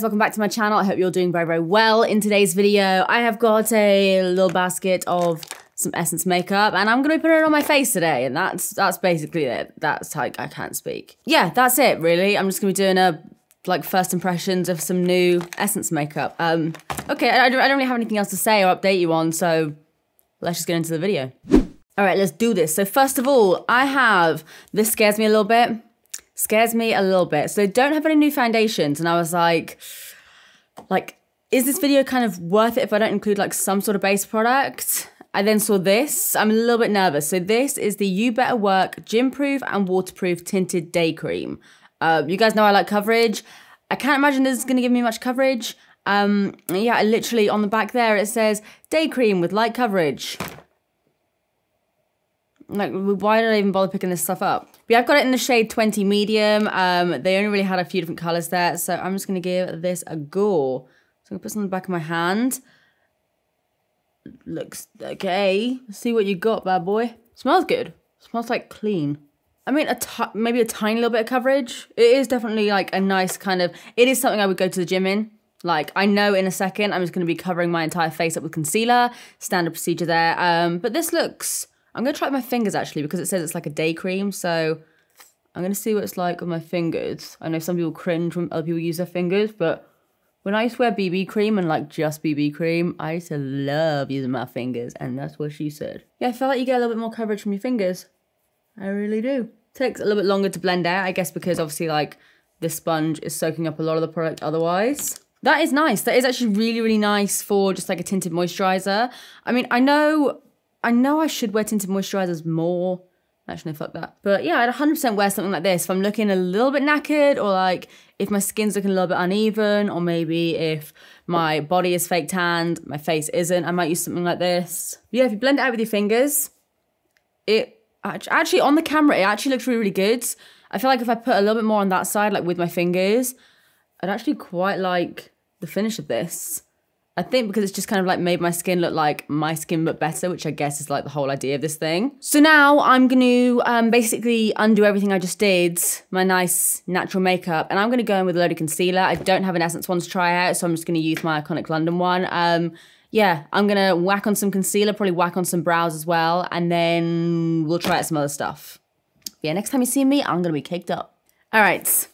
welcome back to my channel. I hope you're doing very, very well. In today's video, I have got a little basket of some Essence makeup and I'm gonna put it on my face today, and that's basically it. That's like, I can't speak. Yeah, that's it really. I'm just gonna be doing a like first impressions of some new Essence makeup. Okay, I don't really have anything else to say or update you on, so let's just get into the video. All right, let's do this. So first of all, I have, this scares me a little bit. So they don't have any new foundations, and I was like, is this video kind of worth it if I don't include like some sort of base product? I then saw this. I'm a little bit nervous. So this is the You Better Work Gym Proof and Waterproof Tinted Day Cream. You guys know I like coverage. I can't imagine this is going to give me much coverage. Yeah, literally on the back there it says day cream with light coverage. Like, why did I even bother picking this stuff up? But yeah, I've got it in the shade 20 medium. They only really had a few different colors there, so I'm just gonna give this a go. So I'm gonna put some on the back of my hand. Looks okay. Let's see what you got, bad boy. Smells good. Smells like clean. I mean, maybe a tiny little bit of coverage. It is definitely like a nice kind of, it is something I would go to the gym in. Like, I know in a second I'm just gonna be covering my entire face up with concealer. Standard procedure there. But this looks, I'm gonna try it with my fingers actually, because it says it's like a day cream, so I'm gonna see what it's like with my fingers. I know some people cringe when other people use their fingers, but when I used to wear BB cream and like just BB cream, I used to love using my fingers, and that's what she said. Yeah, I feel like you get a little bit more coverage from your fingers. I really do. Takes a little bit longer to blend out, I guess, because obviously like this sponge is soaking up a lot of the product otherwise. That is nice. That is actually really, really nice for just like a tinted moisturizer. I mean, I know I should wear tinted moisturizers more. Actually, no, fuck that. But yeah, I'd 100% wear something like this if I'm looking a little bit knackered, or like if my skin's looking a little bit uneven, or maybe if my body is fake tanned, my face isn't, I might use something like this. Yeah, if you blend it out with your fingers, it actually, on the camera, it actually looks really, really good. I feel like if I put a little bit more on that side, like with my fingers, I'd actually quite like the finish of this. I think because it's just kind of like made my skin look like my skin but better, which I guess is like the whole idea of this thing. So now I'm going to basically undo everything I just did, my nice natural makeup, and I'm going to go in with a load of concealer. I don't have an Essence one to try out, so I'm just going to use my Iconic London one. Yeah, I'm going to whack on some concealer, probably whack on some brows as well, and then we'll try out some other stuff. Yeah, next time you see me, I'm going to be caked up. All right.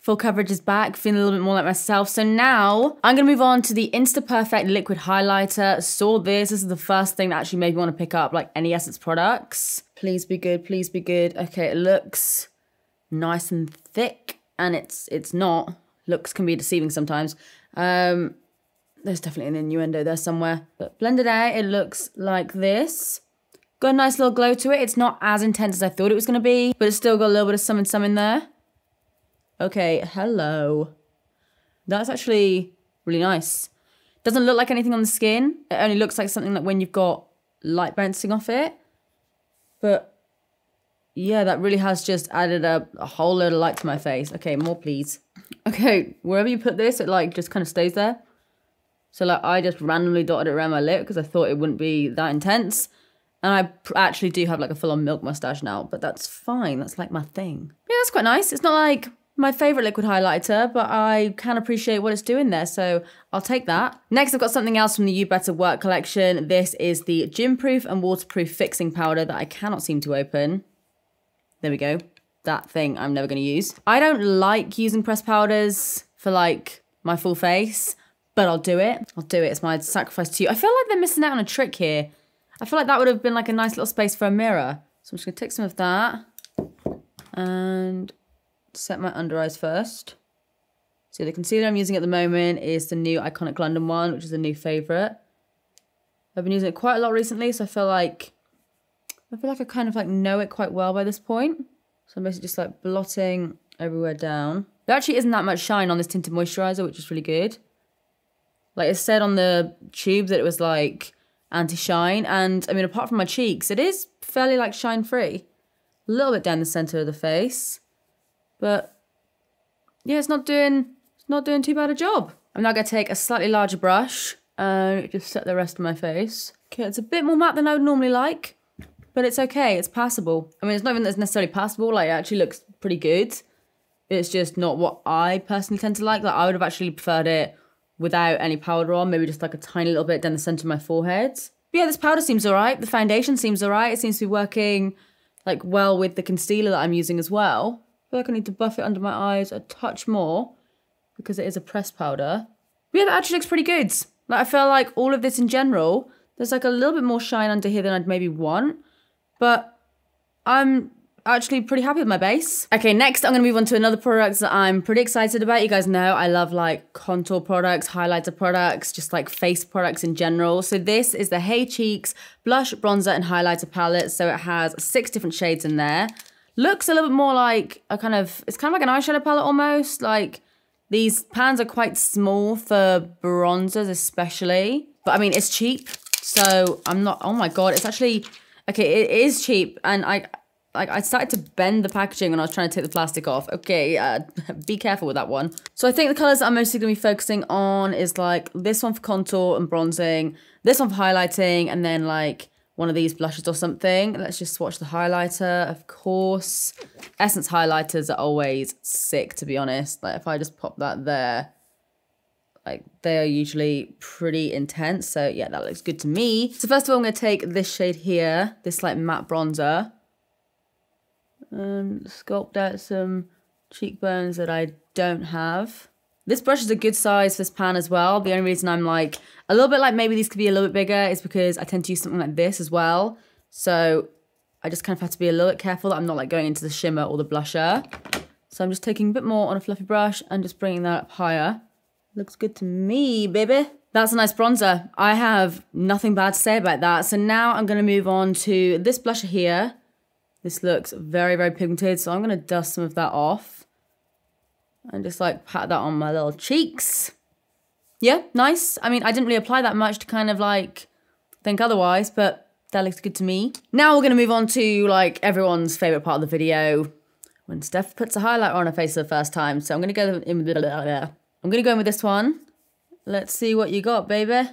Full coverage is back, feeling a little bit more like myself. So now I'm gonna move on to the Insta Perfect Liquid Highlighter. Saw this is the first thing that actually made me want to pick up like any Essence products. Please be good, please be good. Okay, it looks nice and thick, and it's not. Looks can be deceiving sometimes. There's definitely an innuendo there somewhere. But blended out, it looks like this. Got a nice little glow to it. It's not as intense as I thought it was gonna be, but it's still got a little bit of some in there. Okay, hello. That's actually really nice. Doesn't look like anything on the skin. It only looks like something like when you've got light bouncing off it. But yeah, that really has just added a whole load of light to my face. Okay, more please. Okay, wherever you put this, it like just kind of stays there. So like I just randomly dotted it around my lip because I thought it wouldn't be that intense. And I actually do have like a full-on milk mustache now, but that's fine. That's like my thing. Yeah, that's quite nice. It's not like my favorite liquid highlighter, but I can appreciate what it's doing there, so I'll take that. Next, I've got something else from the You Better Work collection. This is the Gym Proof and Waterproof Fixing Powder that I cannot seem to open. There we go. That thing I'm never gonna use. I don't like using pressed powders for like my full face, but I'll do it. I'll do it. It's my sacrifice to you. I feel like they're missing out on a trick here. I feel like that would have been like a nice little space for a mirror. So I'm just gonna take some of that and set my under eyes first. So the concealer I'm using at the moment is the new Iconic London one, which is a new favorite. I've been using it quite a lot recently, so I feel like I kind of like know it quite well by this point. So I'm basically just like blotting everywhere down. There actually isn't that much shine on this tinted moisturizer, which is really good. Like it said on the tube that it was like anti-shine, and I mean apart from my cheeks, it is fairly like shine free. A little bit down the center of the face. But yeah, it's not doing too bad a job. I'm now gonna take a slightly larger brush and just set the rest of my face. Okay, it's a bit more matte than I would normally like, but it's okay, it's passable. I mean, it's not even that it's necessarily passable, like it actually looks pretty good. It's just not what I personally tend to like. Like, I would have actually preferred it without any powder on, maybe just like a tiny little bit down the center of my forehead. But yeah, this powder seems all right. The foundation seems all right. It seems to be working like well with the concealer that I'm using as well. I feel like I need to buff it under my eyes a touch more because it is a pressed powder. But yeah, that actually looks pretty good. Like, I feel like all of this in general, there's like a little bit more shine under here than I'd maybe want, but I'm actually pretty happy with my base. Okay, next I'm gonna move on to another product that I'm pretty excited about. You guys know I love like contour products, highlighter products, just like face products in general. So this is the Hey Cheeks Blush, Bronzer and Highlighter Palette. So it has 6 different shades in there. Looks a little bit more like a kind of, it's kind of like an eyeshadow palette almost. Like, these pans are quite small for bronzers especially. But I mean, it's cheap. So I'm not, oh my God, it's actually, okay, it is cheap. And I started to bend the packaging when I was trying to take the plastic off. Okay, be careful with that one. So I think the colors that I'm mostly gonna be focusing on is like this one for contour and bronzing, this one for highlighting, and then like one of these blushes or something. Let's just swatch the highlighter, of course. Essence highlighters are always sick, to be honest. Like, if I just pop that there, like, they are usually pretty intense. So yeah, that looks good to me. So first of all, I'm gonna take this shade here, this like matte bronzer, and sculpt out some cheekbones that I don't have. This brush is a good size for this pan as well. The only reason I'm like a little bit like maybe these could be a little bit bigger is because I tend to use something like this as well. So I just kind of have to be a little bit careful that I'm not like going into the shimmer or the blusher. So I'm just taking a bit more on a fluffy brush and just bringing that up higher. Looks good to me, baby. That's a nice bronzer. I have nothing bad to say about that. So now I'm gonna move on to this blusher here. This looks very, very pigmented, so I'm going to dust some of that off. And just like pat that on my little cheeks. Yeah, nice. I mean, I didn't really apply that much to kind of like think otherwise, but that looks good to me. Now we're going to move on to like everyone's favourite part of the video, when Steph puts a highlighter on her face for the first time. So I'm going to go in with, I'm going to go in with this one. Let's see what you got, baby.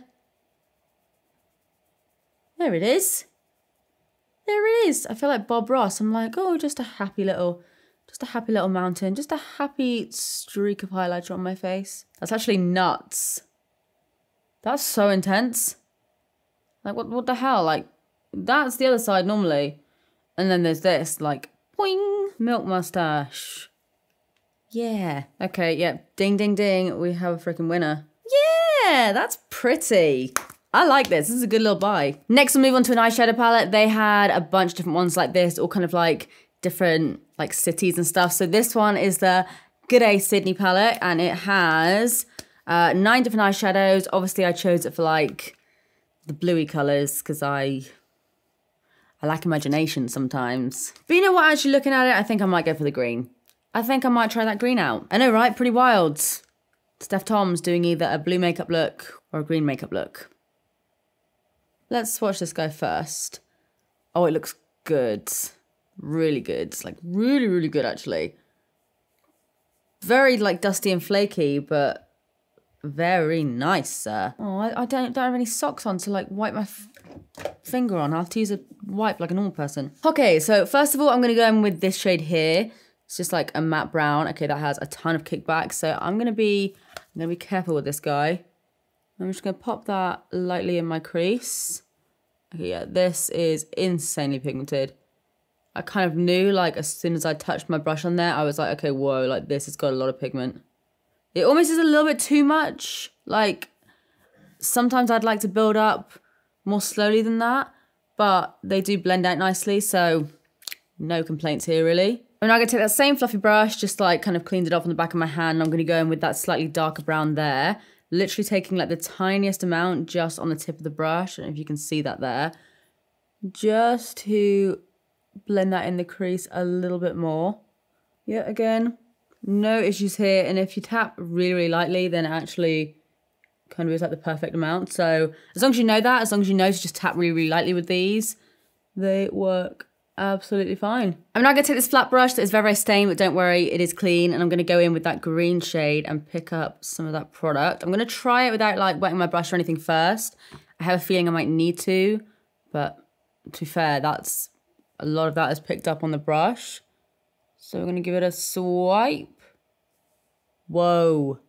There it is. There it is. I feel like Bob Ross. I'm like, oh, just a happy little mountain. Just a happy streak of highlighter on my face. That's actually nuts. That's so intense. Like, what the hell? Like, that's the other side normally. And then there's this, like, boing, milk mustache. Yeah. Okay, yeah. Ding, ding, ding. We have a freaking winner. Yeah, that's pretty. I like this. This is a good little buy. Next, we'll move on to an eyeshadow palette. They had a bunch of different ones like this, all kind of like different like cities and stuff. So this one is the G'day Sydney palette, and it has 9 different eyeshadows. Obviously, I chose it for like the bluey colors because I lack imagination sometimes. But you know what? Actually, looking at it, I think I might go for the green. I think I might try that green out. I know, right? Pretty wild. Steph Tom's doing either a blue makeup look or a green makeup look. Let's swatch this guy first. Oh, it looks good. Really good. It's like really, really good, actually. Very like dusty and flaky, but very nice, sir. Oh, I don't have any socks on to like wipe my finger on. I'll have to use a wipe like a normal person. Okay, so first of all, I'm going to go in with this shade here. It's just like a matte brown. Okay, that has a ton of kickback. So I'm going to be careful with this guy. I'm just going to pop that lightly in my crease. Okay, yeah, this is insanely pigmented. I kind of knew, like, as soon as I touched my brush on there, I was like, okay, whoa, like, this has got a lot of pigment. It almost is a little bit too much. Like, sometimes I'd like to build up more slowly than that, but they do blend out nicely, so no complaints here, really. I'm now going to take that same fluffy brush, just, like, kind of cleaned it off on the back of my hand, and I'm going to go in with that slightly darker brown there. Literally taking like the tiniest amount just on the tip of the brush. I don't know if you can see that there. Just to blend that in the crease a little bit more. Yeah, again, no issues here. And if you tap really, really lightly, then it actually kind of is like the perfect amount. So as long as you know that, as long as you know to just tap really, really lightly with these, they work absolutely fine. I'm now going to take this flat brush that is very, very stained, but don't worry, it is clean. And I'm going to go in with that green shade and pick up some of that product. I'm going to try it without like wetting my brush or anything first. I have a feeling I might need to, but to be fair, that's a lot of that is picked up on the brush. So we're going to give it a swipe. Whoa.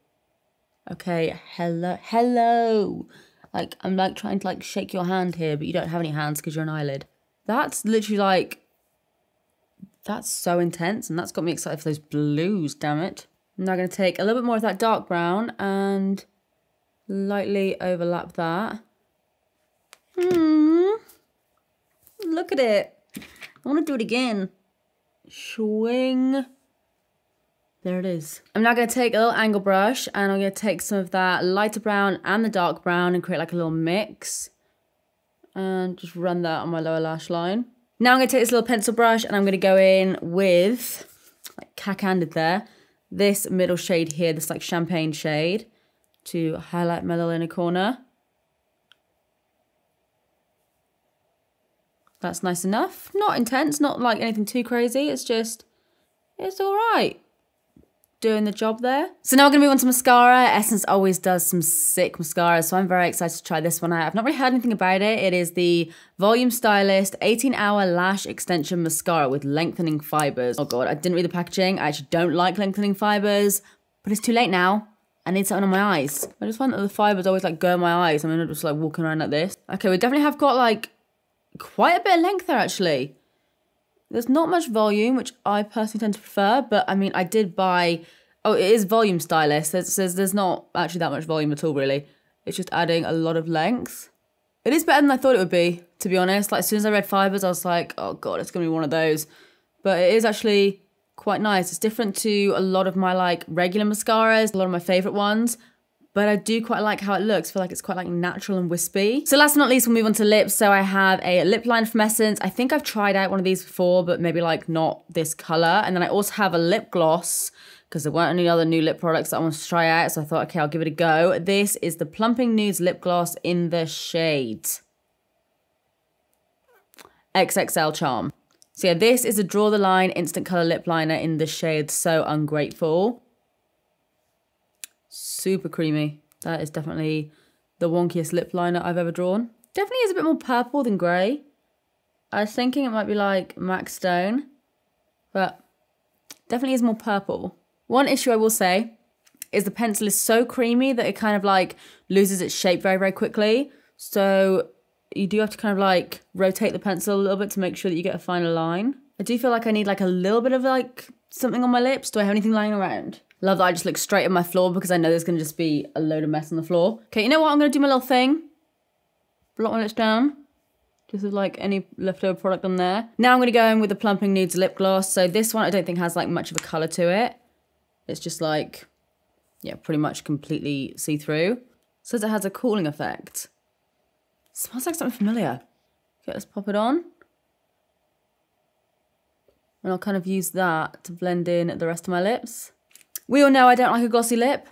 Okay, hello. Like, I'm like trying to like shake your hand here, but you don't have any hands because you're an eyelid. That's literally like, that's so intense, and that's got me excited for those blues, damn it. I'm now going to take a little bit more of that dark brown and lightly overlap that. Look at it. I want to do it again. Swing. There it is. I'm now going to take a little angle brush and I'm going to take some of that lighter brown and the dark brown and create like a little mix. And just run that on my lower lash line. Now I'm going to take this little pencil brush and I'm going to go in with, like cack-handed there, this middle shade here, this like champagne shade, to highlight my little inner corner. That's nice enough. Not intense, not like anything too crazy. It's just, it's all right. Doing the job there. So now we're gonna move on to mascara. Essence always does some sick mascara, so I'm very excited to try this one out. I've not really heard anything about it. It is the Volume Stylist 18-Hour Lash Extension Mascara with lengthening fibers. Oh God, I didn't read the packaging. I actually don't like lengthening fibers, but it's too late now. I need something on my eyes. I just find that the fibers always like go in my eyes. I mean, I'm just like walking around like this. Okay, we definitely have got like quite a bit of length there actually. There's not much volume, which I personally tend to prefer, but I mean, I did buy, oh, it is Volume Stylist. There's not actually that much volume at all, really. It's just adding a lot of length. It is better than I thought it would be, to be honest. Like, as soon as I read fibers, I was like, oh God, it's going to be one of those. But it is actually quite nice. It's different to a lot of my, like, regular mascaras, a lot of my favorite ones. But I do quite like how it looks. I feel like it's quite like natural and wispy. So last but not least, we'll move on to lips. So I have a lip liner from Essence. I think I've tried out one of these before, but maybe like not this color. And then I also have a lip gloss because there weren't any other new lip products that I wanted to try out. So I thought, okay, I'll give it a go. This is the Plumping Nudes Lip Gloss in the shade XXL Charm. So yeah, this is a Draw the Line Instant Color Lip Liner in the shade So Ungrateful. Super creamy. That is definitely the wonkiest lip liner I've ever drawn. Definitely is a bit more purple than grey. I was thinking it might be like MAC Stone, but definitely is more purple. One issue I will say is the pencil is so creamy that it kind of like loses its shape very, very quickly. So you do have to kind of like rotate the pencil a little bit to make sure that you get a finer line. I do feel like I need like a little bit of like something on my lips. Do I have anything lying around? Love that I just look straight at my floor because I know there's going to just be a load of mess on the floor. Okay, you know what? I'm going to do my little thing. Blot my lips down. Just with like any leftover product on there. Now I'm going to go in with the Plumping Nudes lip gloss. So this one I don't think has like much of a colour to it. It's just like, yeah, pretty much completely see-through. Says it has a cooling effect. Smells like something familiar. Okay, let's pop it on. And I'll kind of use that to blend in the rest of my lips. We all know I don't like a glossy lip,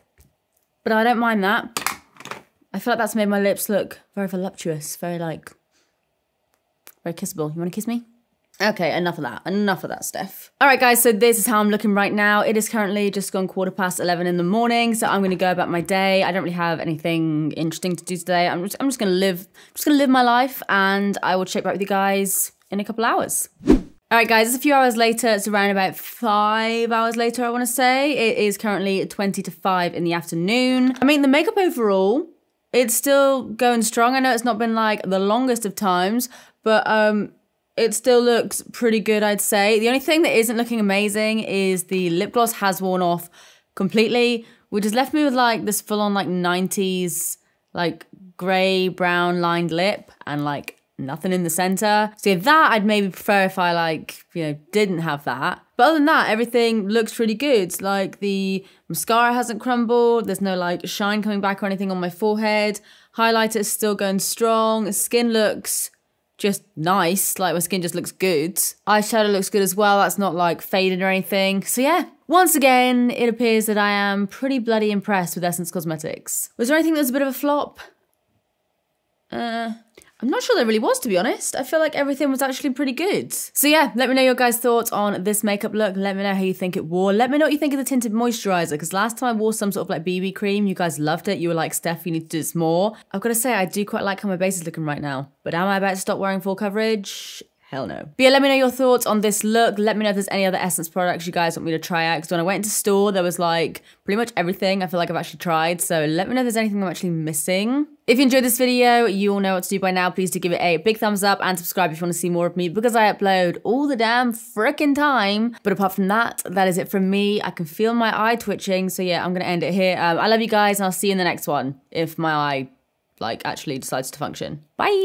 but I don't mind that. I feel like that's made my lips look very voluptuous, very like, very kissable. You want to kiss me? Okay, enough of that stuff. All right, guys, so this is how I'm looking right now. It is currently just gone 11:15 in the morning, so I'm going to go about my day. I don't really have anything interesting to do today. I'm just going to live my life, and I will check back with you guys in a couple hours. All right, guys, it's a few hours later. It's around about 5 hours later, I want to say. It is currently 20 to 5 in the afternoon. I mean, the makeup overall, it's still going strong. I know it's not been like the longest of times, but it still looks pretty good, I'd say. The only thing that isn't looking amazing is the lip gloss has worn off completely, which has left me with like this full-on like 90s like grey brown lined lip and like nothing in the center. So yeah, that I'd maybe prefer if I like, you know, didn't have that. But other than that, everything looks really good. Like the mascara hasn't crumbled. There's no like shine coming back or anything on my forehead. Highlighter is still going strong. Skin looks just nice. Like my skin just looks good. Eyeshadow looks good as well. That's not like faded or anything. So yeah, once again, it appears that I am pretty bloody impressed with Essence Cosmetics. Was there anything that was a bit of a flop? I'm not sure there really was, to be honest. I feel like everything was actually pretty good. So yeah, let me know your guys' thoughts on this makeup look. Let me know how you think it wore. Let me know what you think of the tinted moisturizer, because last time I wore some sort of like BB cream, you guys loved it. You were like, Steph, you need to do this more. I've got to say, I do quite like how my base is looking right now. But am I about to stop wearing full coverage? hell no. But yeah, let me know your thoughts on this look. Let me know if there's any other Essence products you guys want me to try out, because when I went into store, there was like pretty much everything I feel like I've actually tried. So let me know if there's anything I'm actually missing. If you enjoyed this video, you all know what to do by now. Please do give it a big thumbs up and subscribe if you want to see more of me, because I upload all the damn frickin' time. But apart from that, that is it from me. I can feel my eye twitching. So yeah, I'm going to end it here. I love you guys, and I'll see you in the next one if my eye like actually decides to function. Bye.